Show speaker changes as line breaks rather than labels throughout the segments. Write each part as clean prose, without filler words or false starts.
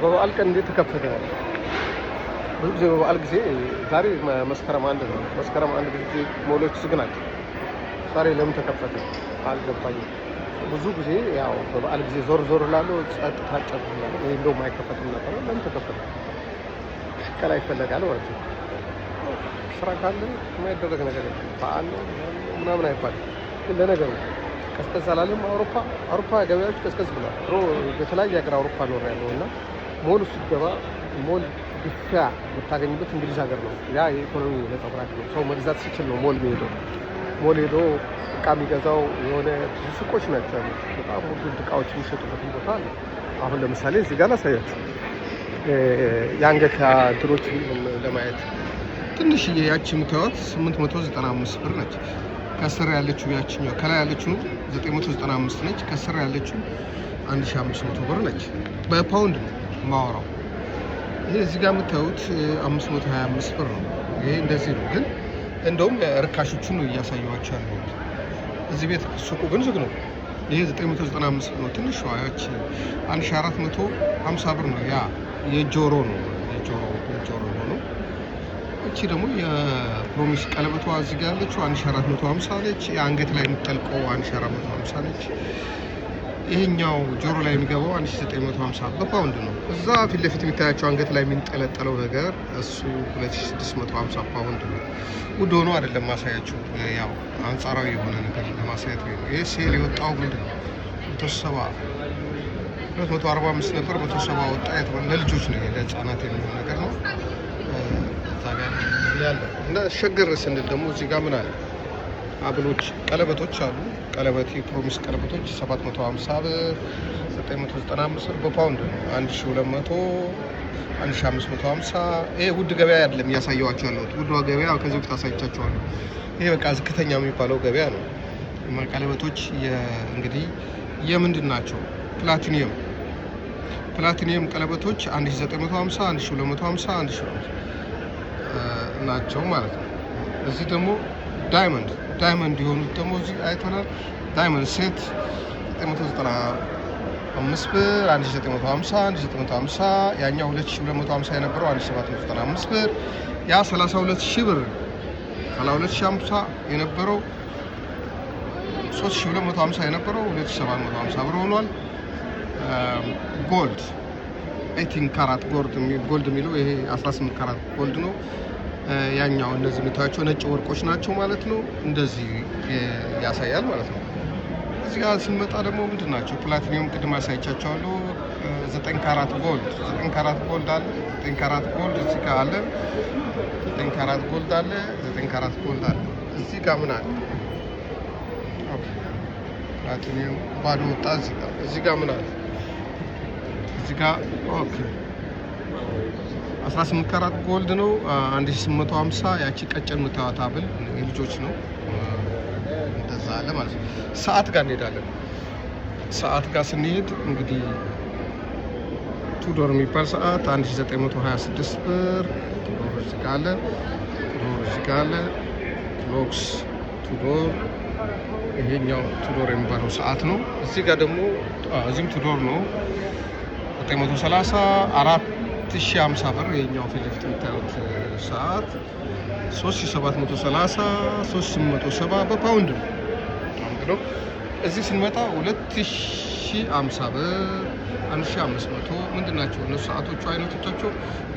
በበዓል ቀን እንዴት ተከፈተ? ብዙ ጊዜ በበዓል ጊዜ ዛሬ መስከረም አንድ ነው። መስከረም አንድ ጊዜ ሞሎች ዝግ ናቸው። ዛሬ ለምን ተከፈተ አልገባኝም። ብዙ ጊዜ ያው በበዓል ጊዜ ዞር ዞር ላለው ጸጥታ ጨብ ይላል። ይሄ እንደውም አይከፈትም ነበር። ለምን ተከፈተ? ሽቀላ ይፈለጋል ማለት ነው። ስራ ካለ የማይደረግ ነገር የለም። በዓል ምናምን አይባልም። ግን ለነገሩ ቀዝቀዝ አላለም። አውሮፓ ገበያዎች ቀዝቀዝ ብሏል። ድሮ በተለያየ ሀገር አውሮፓ ኖር ያለው እና ሞል ውስጥ ገባ ሞል ግፊያ የምታገኝበት እንግሊዝ ሀገር ነው። ያ የኢኮኖሚ ነጸብራቅ ነው። ሰው መግዛት ሲችል ነው ሞል የሚሄደው። ሞል ሄዶ እቃ የሚገዛው የሆነ ብዙ ሱቆች ናቸው ያሉት። በጣም ውድ እቃዎች የሚሸጡበትን ቦታ አለ። አሁን ለምሳሌ እዚህ ጋር ላሳያችሁ። የአንገት እንትኖች ለማየት ትንሽዬ ያቺ የምታዩት 895 ብር ነች። ከስር ያለችው ያችኛው ከላይ ያለችው 995 ነች። ከስር ያለችው 1500 ብር ነች። በፓውንድ ነው የማወራው። ይሄ እዚህ ጋር የምታዩት 525 ብር ነው። ይሄ እንደዚህ ነው። ግን እንደውም ርካሾቹን ነው እያሳየኋቸው ያለሁት። እዚህ ቤት ሱቁ ግን ዝግ ነው። ይሄ 995 ብር ነው። ትንሿ ያቺ 1450 ብር ነው። ያ የጆሮ ነው። የጆሮ ነው። እቺ ደግሞ የፕሮሚስ ቀለበቷ እዚህ ጋር ያለችው 1450 ነች። የአንገት ላይ የምትጠልቀው 1450 ነች። ይሄኛው ጆሮ ላይ የሚገባው 1950 በፓውንድ ነው። እዛ ፊት ለፊት የሚታያቸው አንገት ላይ የሚንጠለጠለው ነገር እሱ 2650 ፓውንድ ነው። ውድ ሆኖ አይደለም ማሳያችሁ፣ ያው አንጻራዊ የሆነ ነገር ለማሳየት ነው። ይሄ ሴል የወጣው ምንድን ነው 245 ነበር፣ 170 ወጣ። ለልጆች ነው፣ ለህፃናት የሚሆን ነገር ነው። ያለ እና ሸገር ስንል ደግሞ እዚህ ጋር ምን አለ? አብሎች ቀለበቶች አሉ። ቀለበት የፕሮሚስ ቀለበቶች 750 ብር፣ 995 ብር በፓውንድ ነው። 1200፣ 1550። ይሄ ውድ ገበያ አይደለም እያሳየኋቸው ያለሁት። ውድ ገበያ ከዚህ በፊት አሳይቻቸዋለሁ። ይሄ በቃ ዝቅተኛ የሚባለው ገበያ ነው። ቀለበቶች እንግዲህ የምንድን ናቸው? ፕላቲኒየም ቀለበቶች 1950፣ 1250፣ 1200 ናቸው ማለት ነው። እዚህ ደግሞ ዳይመንድ የሆኑት ደግሞ እዚህ አይተናል። ዳይመንድ ሴት 995 ብር፣ 1950፣ 1950። ያኛው 2250 የነበረው 1795 ብር። ያ 32000 ብር 32050 የነበረው 3250 የነበረው 2750 ብር ሆኗል። ጎልድ 18 ካራት ጎልድ የሚለው ይሄ 18 ካራት ጎልድ ነው። ያኛው እነዚህ የምታዩቸው ነጭ ወርቆች ናቸው ማለት ነው። እንደዚህ ያሳያል ማለት ነው። እዚህ ጋር ስንመጣ ደግሞ ምንድን ናቸው? ፕላቲኒየም ቅድም ያሳይቻቸዋለሁ። 9 ካራት ጎልድ አለ። 9 ካራት ጎልድ እዚህ ጋር አለ። 9 ካራት ጎልድ አለ። 9 ካራት ጎልድ አለ። እዚህ ጋር ምን አለ? ፕላቲኒየም ባዶ ወጣ። እዚህ ጋር ምን አለ? እዚህ ጋር ኦኬ 18 ካራት ጎልድ ነው 1850። ያቺ ቀጭን የምታዩት ሀብል የልጆች ነው። እንደዛ አለ ማለት ነው። ሰዓት ጋር እንሄዳለን። ሰዓት ጋር ስንሄድ እንግዲህ ቱዶር የሚባል ሰዓት 1926 ብር። ቱዶር እዚህ ጋር አለ። ክሎክስ ቱዶር፣ ይሄኛው ቱዶር የሚባለው ሰዓት ነው። እዚህ ጋር ደግሞ እዚህም ቱዶር ነው 930 4050 ብር። የኛው ፊት ለፊት የምታዩት ሰዓት 3730፣ 3870 በፓውንድ ነው። እዚህ ስንመጣ 2050 ብር፣ 1500። ምንድን ናቸው እነሱ ሰዓቶቹ? አይነቶቻቸው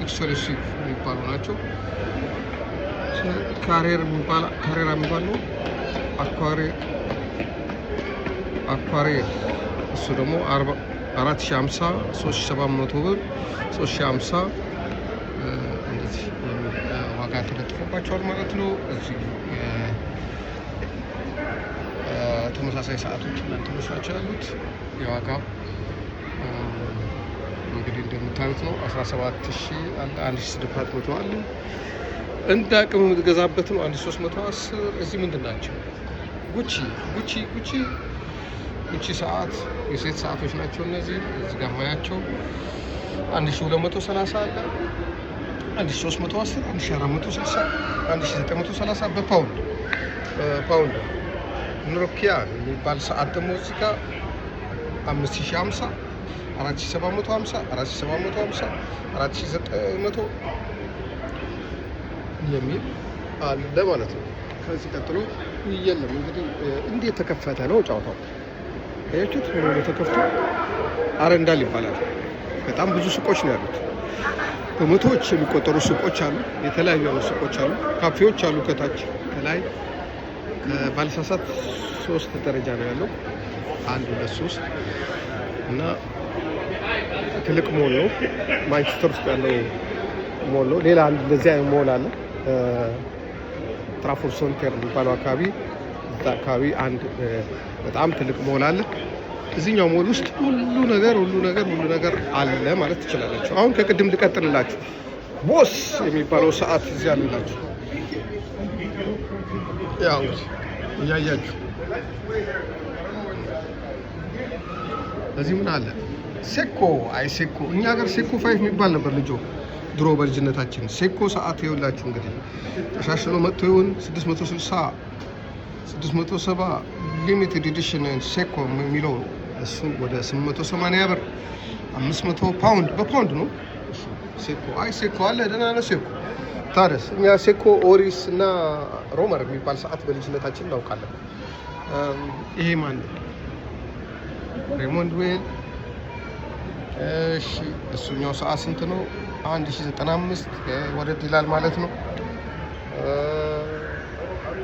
ኤክስክሉሲቭ የሚባሉ ናቸው። ካሬራ የሚባል ነው። አኳሬር እሱ ደግሞ 4050፣ 3700 ብር፣ 3050 እንደዚህ ዋጋ ተለጥፎባቸዋል ማለት ነው። እዚህ ተመሳሳይ ሰዓቶች እናንተ መስላችሁ ያሉት የዋጋ እንግዲህ እንደምታዩት ነው። 17000 አለ፣ 1700 አለ። እንደ አቅም የምትገዛበት ነው። 1310። እዚህ ምንድን ናቸው? ጉቺ ሰዓት የሴት ሰዓቶች ናቸው እነዚህ። እዚህ ጋር ማያቸው 1230 አለ፣ 1310፣ 1460፣ 1930 በፓውንድ ኖኪያ የሚባል ሰዓት ደግሞ እዚህ ጋር 5050 4750 4750 4900 የሚል አለ ማለት ነው። ከዚህ ቀጥሎ የለም እንግዲህ እንዴት ተከፈተ ነው ጨዋታው። አያችሁት? ሆኖ ተከፍቶ አረንዳል ይባላል። በጣም ብዙ ሱቆች ነው ያሉት። በመቶዎች የሚቆጠሩ ሱቆች አሉ። የተለያዩ ሱቆች አሉ። ካፌዎች አሉ። ከታች ከላይ ባለሳሳት 3 ደረጃ ነው ያለው። 1 2 3 እና ትልቅ ሞል ነው። ማንቸስተር ውስጥ ያለው ሞል ነው። ሌላ አንድ እንደዚህ አይነት ሞል አለ ትራፎርድ ሴንተር የሚባለው አካባቢ። እዛ አካባቢ አንድ በጣም ትልቅ ሞል አለ። እዚህኛው ሞል ውስጥ ሁሉ ነገር አለ ማለት ትችላላችሁ። አሁን ከቅድም ልቀጥልላችሁ። ቦስ የሚባለው ሰዓት እዚህ አለላችሁ። ያው እንግዲህ እያያችሁ እዚህ ምን አለ? ሴኮ። አይ ሴኮ እኛ ሀገር ሴኮ 5 የሚባል ነበር ልጆ ድሮ በልጅነታችን። ሴኮ ሰዓት ይኸውላችሁ እንግዲህ ተሻሽሎ መጥቶ ይሁን 660 670 ሊሚትድ ኤዲሽን ሴኮ የሚለው እሱ ወደ 880 ብር 500 ፓውንድ በፓውንድ ነው ሴኮ። አይ ሴኮ አለ ደህና ነው ሴኮ። ታዲያስ እኛ ሴኮ ኦሪስ እና ሮመር የሚባል ሰዓት በልጅነታችን እናውቃለን። ይሄ ማን ነው? ሬሞንድ ዌል። እሺ እሱኛው ሰዓት ስንት ነው? 1095 ወደድ ይላል ማለት ነው።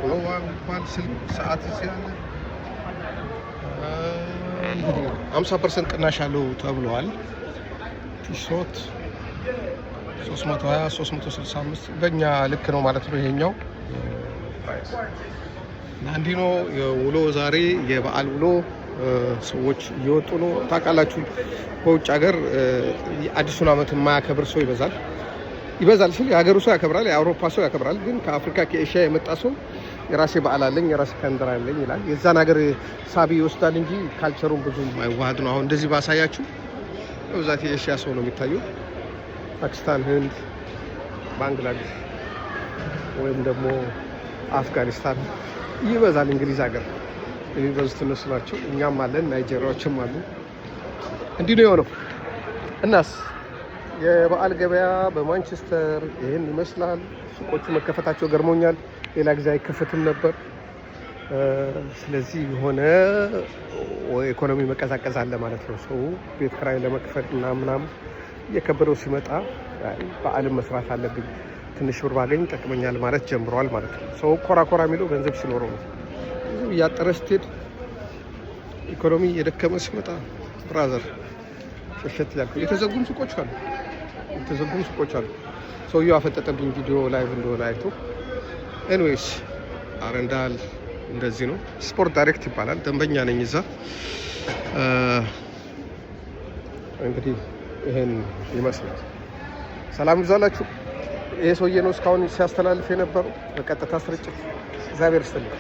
ሎዋ የሚባል ስልክ ሰዓት እዚህ አለ። 50% ቅናሽ አለው ተብሏል። ቲሾት 320 365 በእኛ ልክ ነው ማለት ነው ይሄኛው። እንዲህ ነው የውሎ ዛሬ የበዓል ውሎ። ሰዎች እየወጡ ነው። ታውቃላችሁ በውጭ ሀገር አዲሱን ዓመት የማያከብር ሰው ይበዛል ሲል የሀገሩ ሰው ያከብራል፣ የአውሮፓ ሰው ያከብራል። ግን ከአፍሪካ ከኤሽያ የመጣ ሰው የራሴ በዓል አለኝ የራሴ ካንደር አለኝ ይላል። የዛን ሀገር ሳቢ ይወስዳል እንጂ ካልቸሩን ብዙ አይዋሃድ ነው። አሁን እንደዚህ ባሳያችሁ በብዛት የኤሽያ ሰው ነው የሚታየው። ፓኪስታን፣ ህንድ፣ ባንግላዴሽ ወይም ደግሞ አፍጋኒስታን ይበዛል። እንግሊዝ ሀገር የሚበዙት እነሱ ናቸው። እኛም አለን፣ ናይጄሪያዎችም አሉ። እንዲህ ነው የሆነው። እናስ የበዓል ገበያ በማንቸስተር ይህን ይመስላል። ሱቆቹ መከፈታቸው ገርሞኛል። ሌላ ጊዜ አይከፈትም ነበር። ስለዚህ የሆነ ኢኮኖሚ መቀዛቀዝ አለ ማለት ነው። ሰው ቤት ኪራይ ለመክፈል እና ምናምን እየከበደው ሲመጣ በዓልን መስራት አለብኝ፣ ትንሽ ብር ባገኝ ይጠቅመኛል ማለት ጀምረዋል ማለት ነው። ሰው ኮራ የሚለው ገንዘብ ሲኖረው ነው። እያጠረ ስትሄድ ኢኮኖሚ የደከመ ሲመጣ ብራዘር ሸሸት ያልኩ የተዘጉም ሱቆች አሉ። ሰውየው አፈጠጠብኝ ቪዲዮ ላይቭ እንደሆነ አይቶ። ኤንዌይስ አረንዳል እንደዚህ ነው። ስፖርት ዳይሬክት ይባላል። ደንበኛ ነኝ እዛ። እንግዲህ ይሄን ይመስላል። ሰላም ይዛላችሁ። ይሄ ሰውዬ ነው እስካሁን ሲያስተላልፍ የነበረው በቀጥታ ስርጭት። እግዚአብሔር ይስጥልኝ።